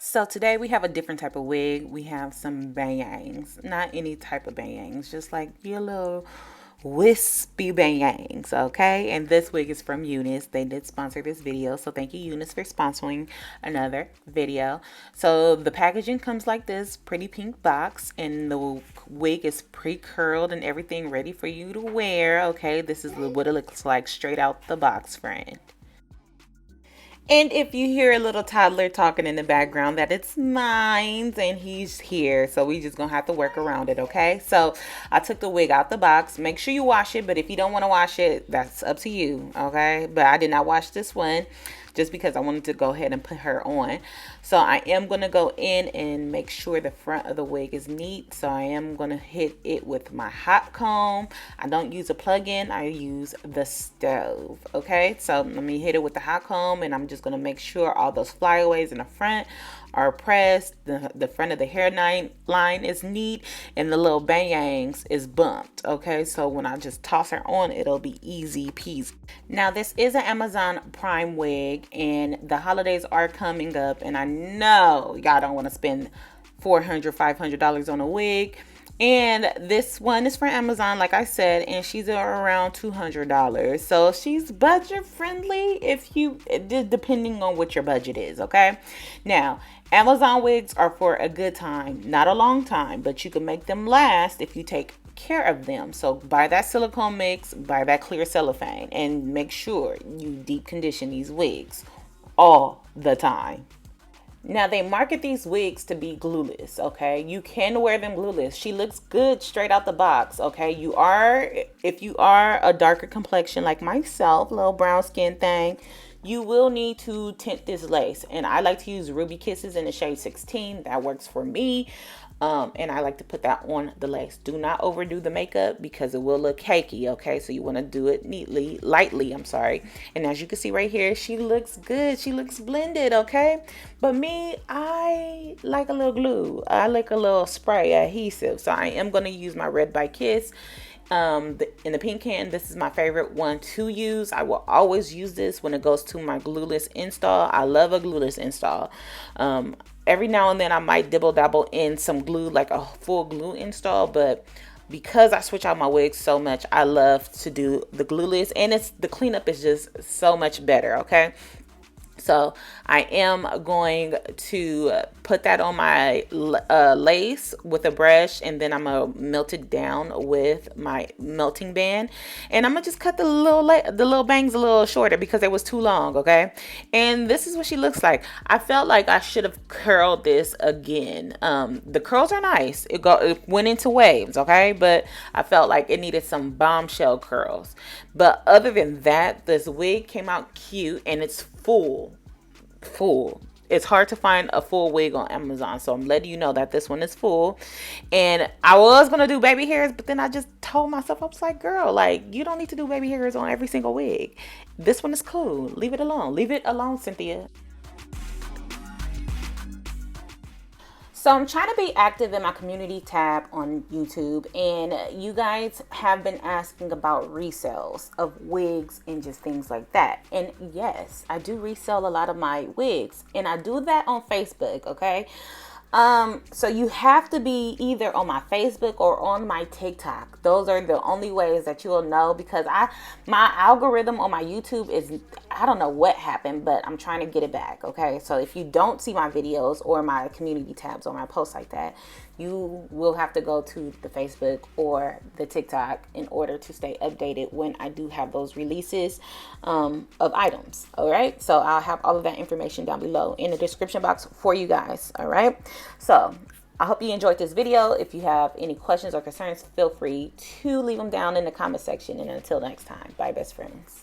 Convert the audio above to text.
So today we have a different type of wig. We have some bangs. Not any type of bangs, just like your little wispy bangs, okay? And this wig is from Eunice. They did sponsor this video, so thank you, Eunice, for sponsoring another video. So the packaging comes like this pretty pink box, and the wig is pre-curled and everything ready for you to wear, okay? This is what it looks like straight out the box, friend. And if you hear a little toddler talking in the background, that it's mine and he's here. So we just gonna have to work around it, okay? So I took the wig out the box. Make sure you wash it, but if you don't want to wash it, that's up to you, okay? But I did not wash this one just because I wanted to go ahead and put her on. So I am going to go in and make sure the front of the wig is neat. So I am going to hit it with my hot comb. I don't use a plug-in, I use the stove, okay? So let me hit it with the hot comb, and I'm just going to make sure all those flyaways in the front are pressed, the front of the hairline is neat, and the little bangs is bumped, okay? So when I just toss her on, it'll be easy peasy. Now this is an Amazon Prime wig, and the holidays are coming up, and I know y'all don't want to spend $400-$500 on a wig. And this one is from Amazon, like I said, and she's around $200. So she's budget friendly if you, depending on what your budget is, okay? Now, Amazon wigs are for a good time, not a long time, but you can make them last if you take care of them. So buy that silicone mix, buy that clear cellophane, and make sure you deep condition these wigs all the time. Now they market these wigs to be glueless, okay? You can wear them glueless. She looks good straight out the box, okay? If you are a darker complexion like myself, little brown skin thing, you will need to tint this lace. And I like to use Ruby Kisses in the shade 16. That works for me. And I like to put that on the lace. Do not overdo the makeup because it will look cakey, okay? So you want to do it lightly, I'm sorry. And as you can see right here, she looks good. She looks blended, okay? But me, I like a little glue. I like a little spray adhesive. So I am going to use my Red by Kiss. In the pink can, this is my favorite one to use. I will always use this when it goes to my glueless install. I love a glueless install. Every now and then I might dibble dabble in some glue, like a full glue install, but because I switch out my wigs so much, I love to do the glueless, and the cleanup is just so much better, okay? So I am going to put that on my lace with a brush, and then I'm gonna melt it down with my melting band, and I'm gonna just cut the little bangs a little shorter because it was too long, okay? And this is what she looks like. I felt like I should have curled this again. The curls are nice. It went into waves, okay? But I felt like it needed some bombshell curls. But other than that, this wig came out cute, and it's full. It's hard to find a full wig on Amazon, so I'm letting you know that this one is full. And I was gonna do baby hairs, but then I just told myself, I was like, girl, like, you don't need to do baby hairs on every single wig. This one is cool. Leave it alone, Cynthia. So I'm trying to be active in my community tab on YouTube, and you guys have been asking about resales of wigs and just things like that. And yes, I do resell a lot of my wigs, and I do that on Facebook, okay? So you have to be either on my Facebook or on my TikTok. Those are the only ways that you will know, because my algorithm on my YouTube is, I don't know what happened, but I'm trying to get it back, okay? So if you don't see my videos or my community tabs or my posts like that, you will have to go to the Facebook or the TikTok in order to stay updated when I do have those releases of items, all right? So I'll have all of that information down below in the description box for you guys, all right? So I hope you enjoyed this video. If you have any questions or concerns, feel free to leave them down in the comment section. And until next time, bye, best friends.